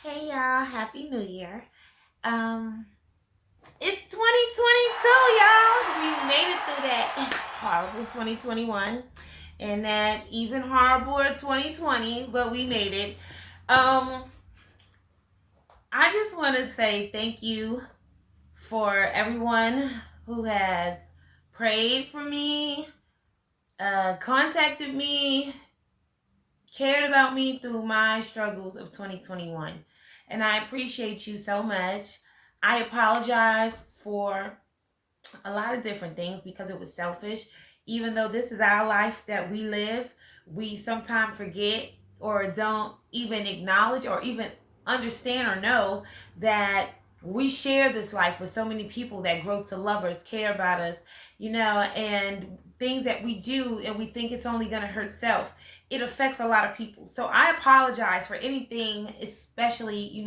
Hey y'all, happy new year. Um it's 2022, y'all. We made it through that horrible 2021 and that even horribler 2020, but we made it. Um I just want to say thank you for everyone who has prayed for me, contacted me, cared about me through my struggles of 2021. And I appreciate you so much. I apologize for a lot of different things because it was selfish. Even though this is our life that we live, we sometimes forget or don't even acknowledge or even understand or know that we share this life with so many people that grow to love us, care about us, and things that we do and we think it's only going to hurt self. It affects a lot of people. So I apologize for anything, especially,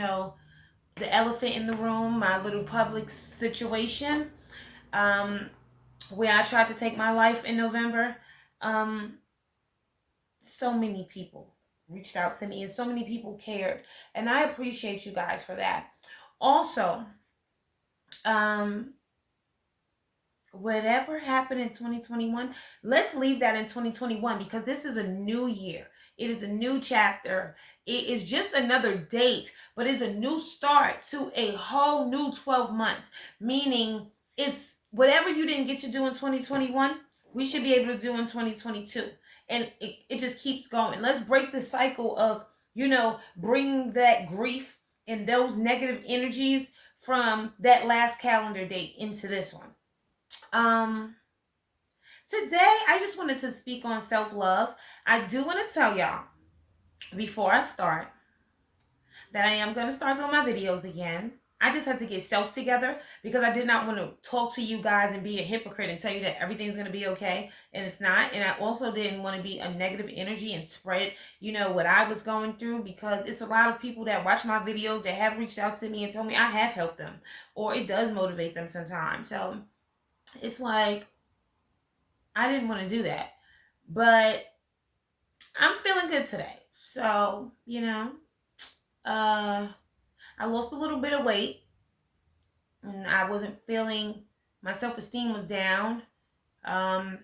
the elephant in the room, my little public situation, um, where I tried to take my life in November. Um, so many people reached out to me and so many people cared. And I appreciate you guys for that. Also, um, whatever happened in 2021, let's leave that in 2021 because this is a new year. It is a new chapter. It is just another date, but it's a new start to a whole new 12 months, meaning it's whatever you didn't get to do in 2021, we should be able to do in 2022. And it just keeps going. Let's break the cycle of, bringing that grief and those negative energies from that last calendar date into this one. Um, Today I just wanted to speak on self-love. I do want to tell y'all before I start that I am going to start doing my videos again. I just had to get self together because I did not want to talk to you guys and be a hypocrite and tell you that everything's going to be okay and it's not. And I also didn't want to be a negative energy and spread, what I was going through, because it's a lot of people that watch my videos that have reached out to me and told me I have helped them or it does motivate them sometimes. So it's like I didn't want to do that. But I'm feeling good today. So, I lost a little bit of weight and I wasn't feeling, my self-esteem was down. Um,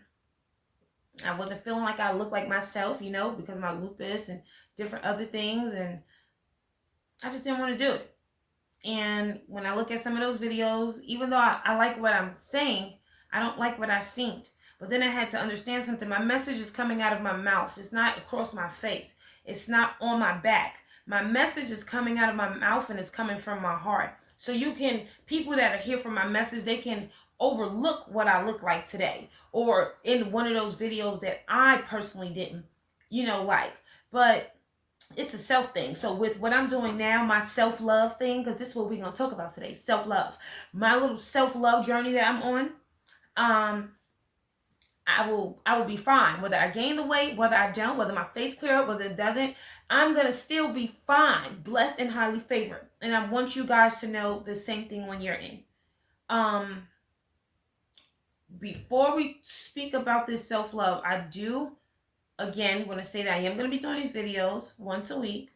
I wasn't feeling like I looked like myself, because of my lupus and different other things. And I just didn't want to do it. And when I look at some of those videos, even though I like what I'm saying, I don't like what I seen. But then I had to understand something. My message is coming out of my mouth. It's not across my face. It's not on my back. My message is coming out of my mouth and it's coming from my heart. So people that are here for my message, they can overlook what I look like today or in one of those videos that I personally didn't, like. But it's a self thing. So with what I'm doing now, my self-love thing, because this is what we're going to talk about today, self-love. My little self-love journey that I'm on, I will be fine. Whether I gain the weight, whether I don't, whether my face clear up, whether it doesn't, I'm going to still be fine, blessed and highly favored. And I want you guys to know the same thing when you're in. Before we speak about this self-love, I do again want to say that I am going to be doing these videos once a week.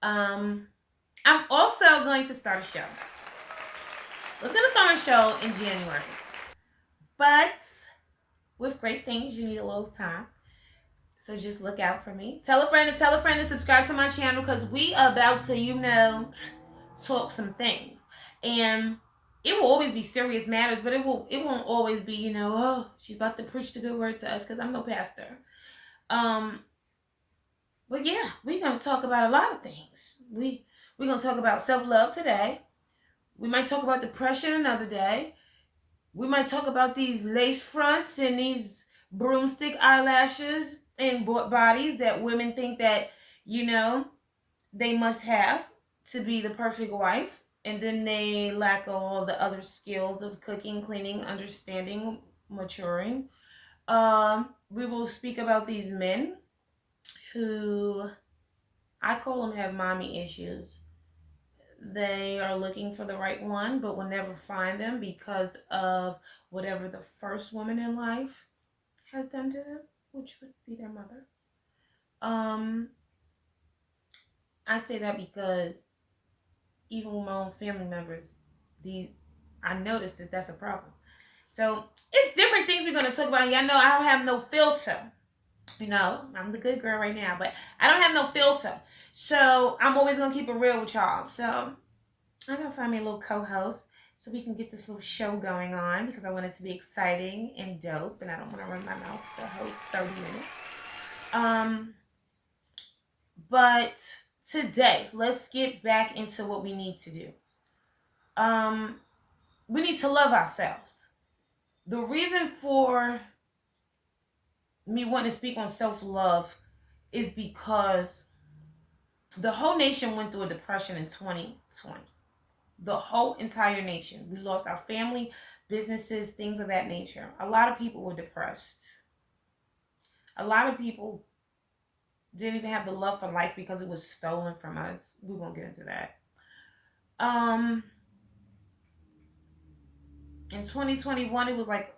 I'm also going to start a show. I was going to start a show in January. But with great things, you need a little time. So just look out for me. Tell a friend and subscribe to my channel because we are about to, talk some things. And it will always be serious matters, but it won't always be, oh, she's about to preach the good word to us because I'm no pastor. But yeah, we're gonna talk about a lot of things. We're gonna talk about self-love today. We might talk about depression another day. We might talk about these lace fronts and these broomstick eyelashes and bodies that women think that, they must have to be the perfect wife. And then they lack all the other skills of cooking, cleaning, understanding, maturing. We will speak about these men who I call them have mommy issues. They are looking for the right one, but will never find them because of whatever the first woman in life has done to them, which would be their mother. Um, I say that because even with my own family members, I noticed that that's a problem. So it's different things we're gonna talk about. Y'all know I don't have no filter. You know, I'm the good girl right now, but I don't have no filter. So I'm always gonna keep it real with y'all. So I'm gonna find me a little co-host so we can get this little show going on because I want it to be exciting and dope, and I don't want to run my mouth the whole 30 minutes. But today, let's get back into what we need to do. We need to love ourselves. The reason for me wanting to speak on self-love is because the whole nation went through a depression in 2020. The whole entire nation. We lost our family, businesses, things of that nature. A lot of people were depressed. A lot of people didn't even have the love for life because it was stolen from us. We won't get into that. In 2021, it was like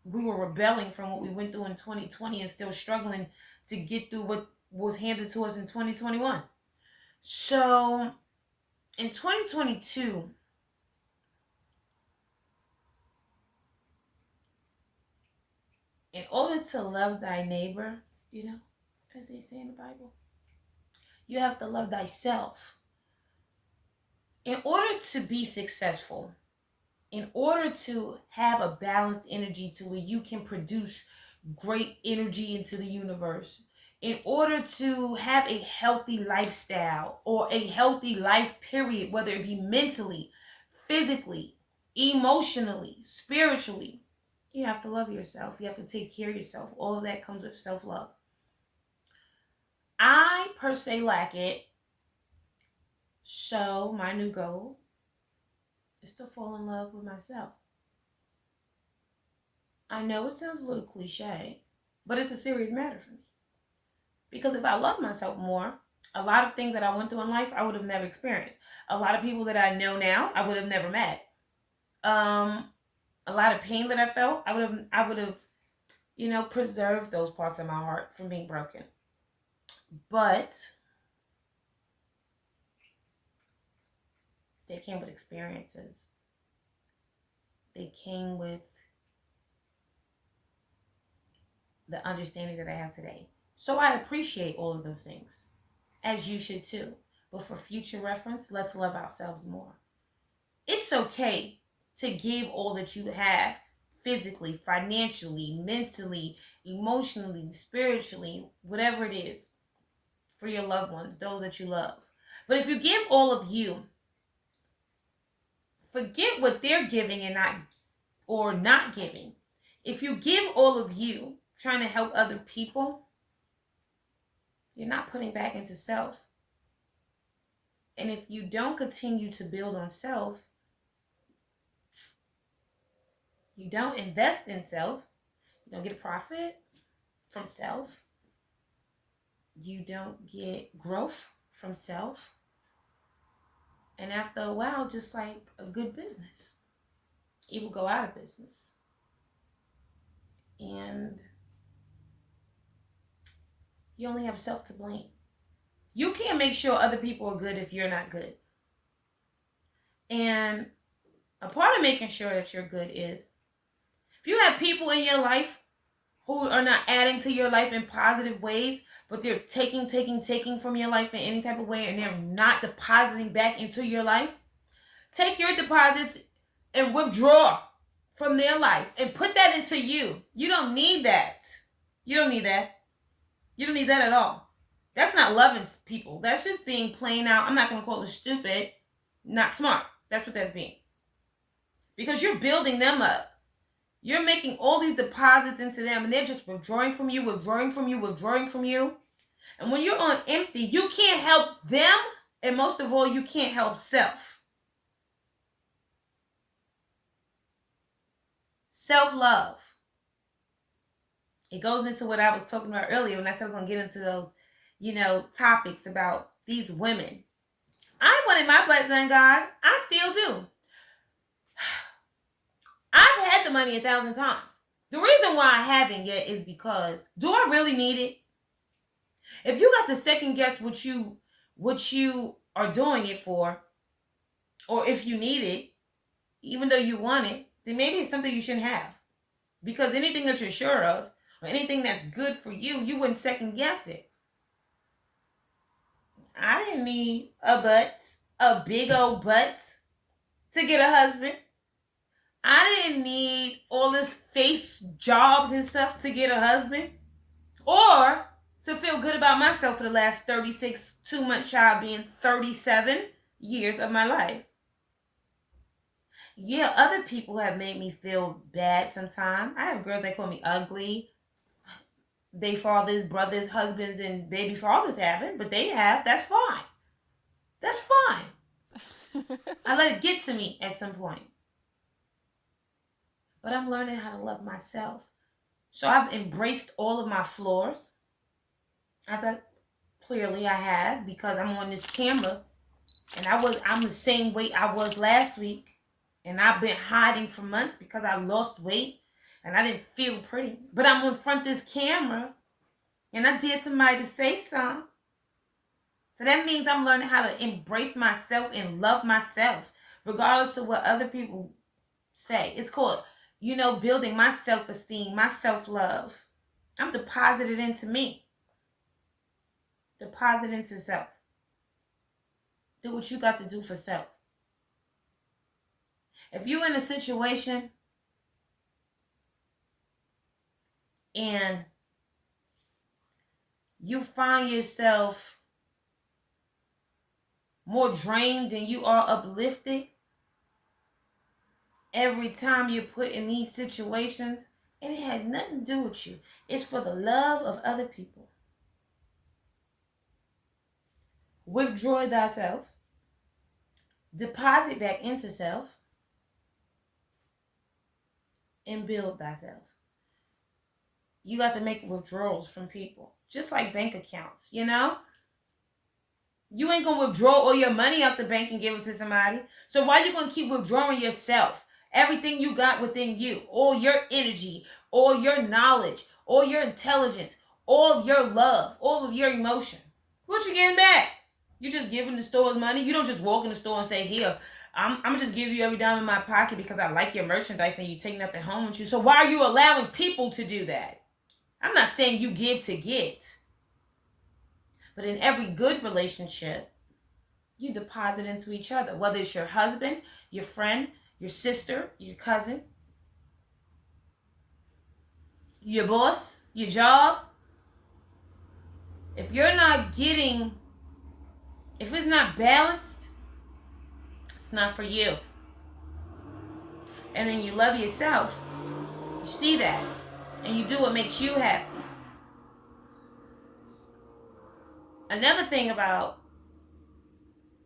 we were rebelling from what we went through in 2020 and still struggling to get through what was handed to us in 2021. So in 2022, in order to love thy neighbor, as they say in the Bible, you have to love thyself. In order to be successful, in order to have a balanced energy to where you can produce great energy into the universe, in order to have a healthy lifestyle or a healthy life period, whether it be mentally, physically, emotionally, spiritually, you have to love yourself. You have to take care of yourself. All of that comes with self-love. I per se lack it. So my new goal is to fall in love with myself. I know it sounds a little cliche, but it's a serious matter for me. Because if I love myself more, a lot of things that I went through in life, I would have never experienced. A lot of people that I know now, I would have never met. A lot of pain that I felt, I would have, preserved those parts of my heart from being broken. But they came with experiences. They came with the understanding that I have today. So I appreciate all of those things, as you should too. But for future reference, let's love ourselves more. It's okay to give all that you have physically, financially, mentally, emotionally, spiritually, whatever it is, for your loved ones, those that you love. But if you give all of you, forget what they're giving and not giving. If you give all of you, trying to help other people, you're not putting back into self. And if you don't continue to build on self, you don't invest in self, you don't get a profit from self, you don't get growth from self, and after a while, just like a good business, it will go out of business. And you only have self to blame. You can't make sure other people are good if you're not good. And a part of making sure that you're good is, if you have people in your life who are not adding to your life in positive ways, but they're taking from your life in any type of way, and they're not depositing back into your life, take your deposits and withdraw from their life and put that into you. You don't need that. You don't need that. You don't need that at all. That's not loving people. That's just being plain out. I'm not going to call it stupid, not smart. That's what that's being. Because you're building them up. You're making all these deposits into them, and they're just withdrawing from you. And when you're on empty, you can't help them, and most of all, you can't help self. Self-love. It goes into what I was talking about earlier when I said I was going to get into those, topics about these women. I wanted my butt done, guys. I still do. I've had the money 1,000 times. The reason why I haven't yet is because, do I really need it? If you got to second guess what you what you are doing it for, or if you need it, even though you want it, then maybe it's something you shouldn't have. Because anything that you're sure of, or anything that's good for you, you wouldn't second guess it. I didn't need a butt, a big old butt, to get a husband. I didn't need all this face jobs and stuff to get a husband. Or to feel good about myself for the last 36, 2 months shy of being 37 years of my life. Yeah, other people have made me feel bad sometimes. I have girls that call me ugly. They fathers, brothers, husbands, and baby fathers haven't, but they have. That's fine. That's fine. I let it get to me at some point. But I'm learning how to love myself. So I've embraced all of my flaws. Clearly I have, because I'm on this camera and I'm the same weight I was last week. And I've been hiding for months because I lost weight and I didn't feel pretty. But I'm in front of this camera and I dare somebody to say something. So that means I'm learning how to embrace myself and love myself, regardless of what other people say. It's called, building my self-esteem, my self-love. I'm deposited into me. Deposit into self. Do what you got to do for self. If you're in a situation and you find yourself more drained than you are uplifted every time you're put in these situations, and it has nothing to do with you. It's for the love of other people. Withdraw thyself. Deposit back into self. And build thyself. You got to make withdrawals from people. Just like bank accounts, You ain't going to withdraw all your money out the bank and give it to somebody. So why are you going to keep withdrawing yourself? Everything you got within you, all your energy, all your knowledge, all your intelligence, all of your love, all of your emotion. What you getting back? You just giving the stores money? You don't just walk in the store and say, here, I'm going to just give you every dime in my pocket because I like your merchandise and you take nothing home with you. So why are you allowing people to do that? I'm not saying you give to get. But in every good relationship, you deposit into each other. Whether it's your husband, your friend, your sister, your cousin, your boss, your job. If you're not getting, if it's not balanced, it's not for you. And then you love yourself. You see that. And you do what makes you happy. Another thing about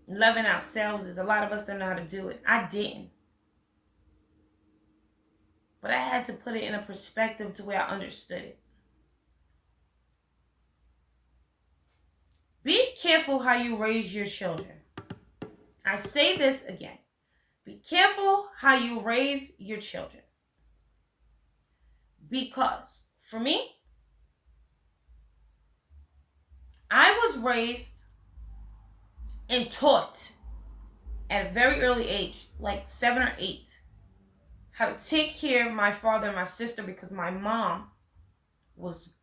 loving ourselves is a lot of us don't know how to do it. I didn't. But I had to put it in a perspective to where I understood it. Be careful how you raise your children. I say this again. Be careful how you raise your children. Because for me, I was raised and taught at a very early age, like 7 or 8, how to take care of my father and my sister because my mom was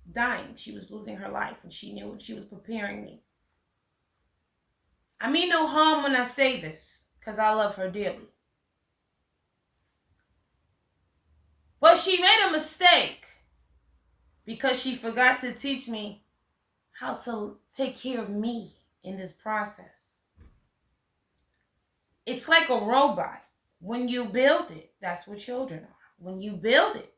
dying. She was losing her life and she knew it. She was preparing me. I mean no harm when I say this because I love her dearly. But she made a mistake because she forgot to teach me how to take care of me in this process. It's like a robot. When you build it, that's what children are. When you build it,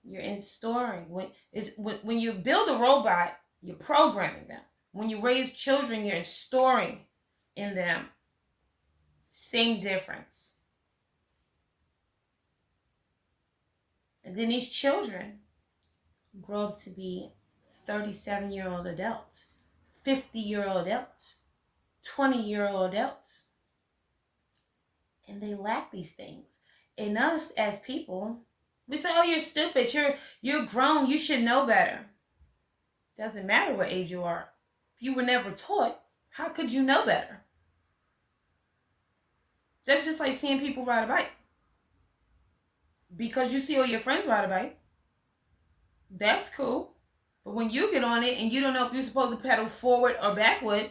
you're installing. When you build a robot, you're programming them. When you raise children, you're installing in them. Same difference. And then these children grow up to be 37-year-old adults, 50-year-old adults, 20-year-old adults. And they lack these things. And us as people, we say, oh, you're stupid. You're grown. You should know better. Doesn't matter what age you are. If you were never taught, how could you know better? That's just like seeing people ride a bike. Because you see all your friends ride a bike, that's cool. But when you get on it and you don't know if you're supposed to pedal forward or backward,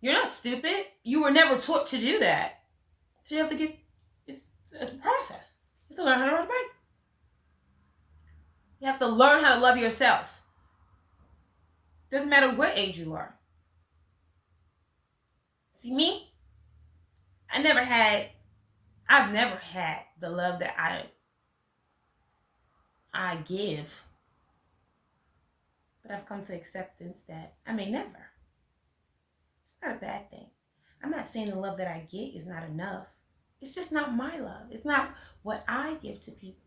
you're not stupid. You were never taught to do that. So you have to it's a process. You have to learn how to ride a bike. You have to learn how to love yourself. Doesn't matter what age you are. See me? I've never had the love that I give. But I've come to acceptance that I may never. It's not a bad thing. I'm not saying the love that I get is not enough. It's just not my love. It's not what I give to people.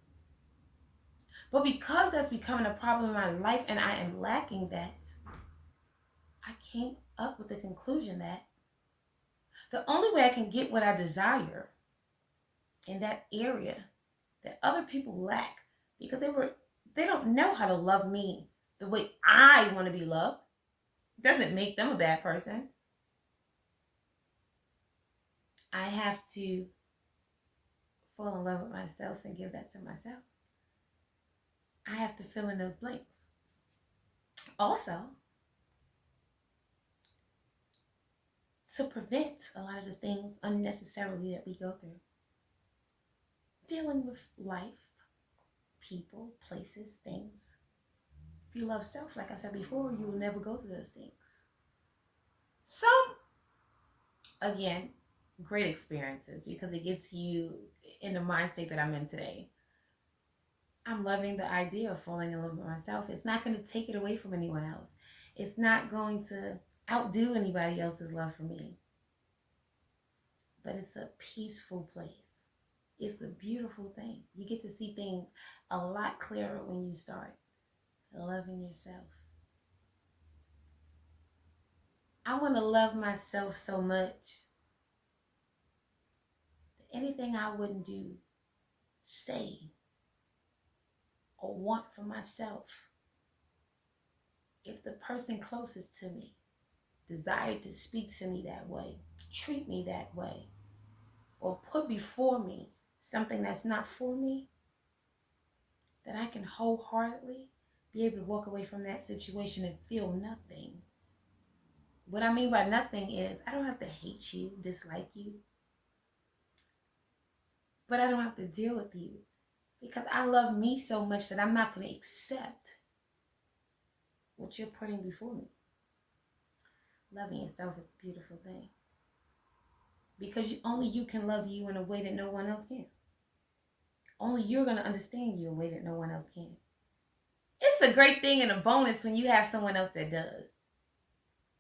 But because that's becoming a problem in my life and I am lacking that, I came up with the conclusion that the only way I can get what I desire in that area that other people lack, because they don't know how to love me the way I want to be loved, doesn't make them a bad person. I have to fall in love with myself and give that to myself. I have to fill in those blanks. Also, to prevent a lot of the things unnecessarily that we go through. Dealing with life, people, places, things. If you love self, like I said before, you will never go through those things. Some, again, great experiences because it gets you in the mind state that I'm in today. I'm loving the idea of falling in love with myself. It's not going to take it away from anyone else. It's not going to outdo anybody else's love for me. But it's a peaceful place. It's a beautiful thing. You get to see things a lot clearer when you start loving yourself. I want to love myself so much that anything I wouldn't do, say, or want for myself, if the person closest to me desired to speak to me that way, treat me that way, or put before me something that's not for me, that I can wholeheartedly be able to walk away from that situation and feel nothing. What I mean by nothing is I don't have to hate you, dislike you, but I don't have to deal with you because I love me so much that I'm not going to accept what you're putting before me. Loving yourself is a beautiful thing because only you can love you in a way that no one else can. Only you're going to understand you in a way that no one else can. It's a great thing and a bonus when you have someone else that does.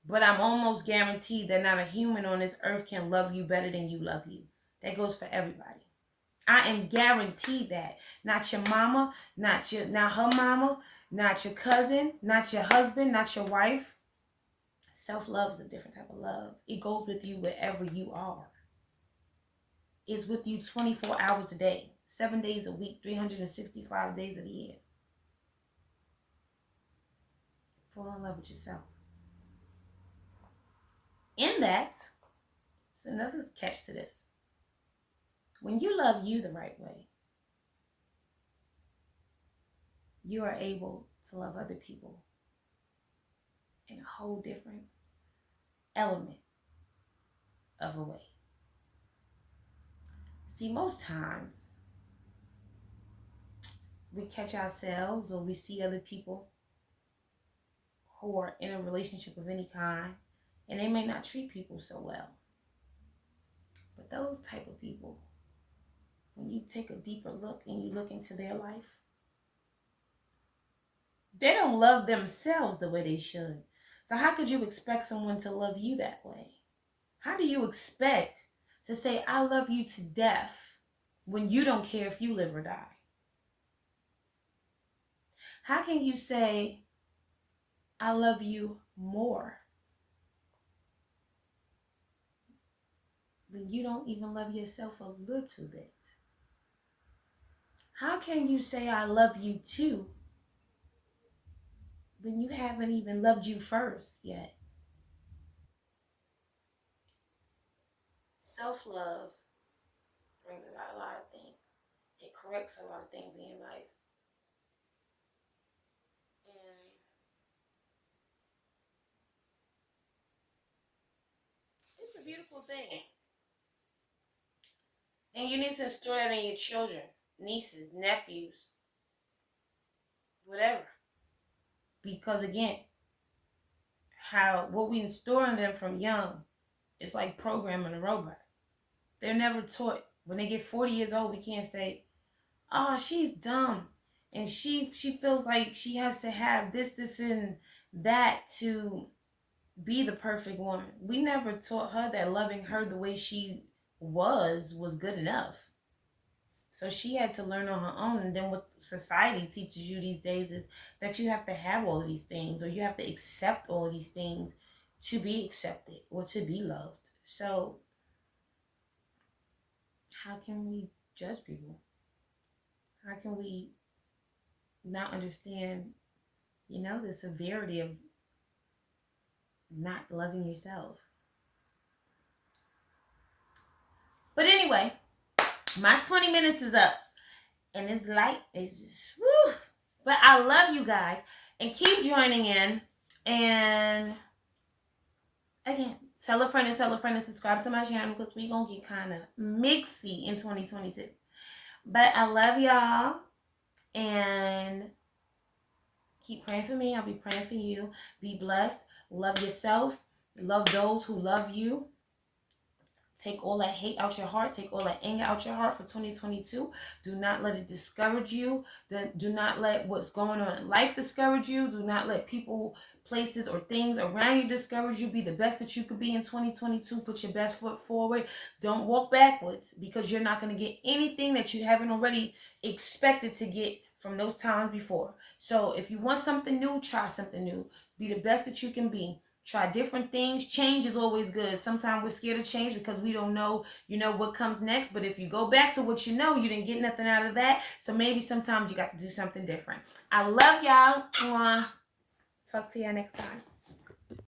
But I'm almost guaranteed that not a human on this earth can love you better than you love you. That goes for everybody. I am guaranteed that. Not your mama, not her mama, not your cousin, not your husband, not your wife. Self-love is a different type of love. It goes with you wherever you are. It's with you 24 hours a day, 7 days a week, 365 days of the year. Fall in love with yourself. In that, it's another catch to this. When you love you the right way, you are able to love other people in a whole different element of a way. See, most times we catch ourselves or we see other people who are in a relationship of any kind and they may not treat people so well. But those type of people, when you take a deeper look and you look into their life, they don't love themselves the way they should. So how could you expect someone to love you that way? How do you expect to say, I love you to death when you don't care if you live or die? How can you say, I love you more when you don't even love yourself a little bit? How can you say I love you too when you haven't even loved you first yet. Self-love brings about a lot of things. It corrects a lot of things in your life. And it's a beautiful thing. And you need to instill that in your children, nieces, nephews, whatever. Because again, how what we instill in them from young is like programming a robot. They're never taught. When they get 40 years old, we can't say, "Oh, she's dumb," and she feels like she has to have this, and that to be the perfect woman. We never taught her that loving her the way she was good enough. So she had to learn on her own. And then what society teaches you these days is that you have to have all of these things, or you have to accept all of these things to be accepted or to be loved. So how can we judge people? How can we not understand, the severity of not loving yourself? But anyway, my 20 minutes is up. And it's light. It's just, woo. But I love you guys. And keep joining in. And again, tell a friend and subscribe to my channel because we're going to get kind of mixy in 2022. But I love y'all. And keep praying for me. I'll be praying for you. Be blessed. Love yourself. Love those who love you. Take all that hate out your heart. Take all that anger out your heart for 2022. Do not let it discourage you. Do not let what's going on in life discourage you. Do not let people, places, or things around you discourage you. Be the best that you could be in 2022. Put your best foot forward. Don't walk backwards, because you're not going to get anything that you haven't already expected to get from those times before. So if you want something new, try something new. Be the best that you can be. Try different things. Change is always good. Sometimes we're scared of change because we don't know, what comes next. But if you go back to what you didn't get nothing out of that. So maybe sometimes you got to do something different. I love y'all. Talk to y'all next time.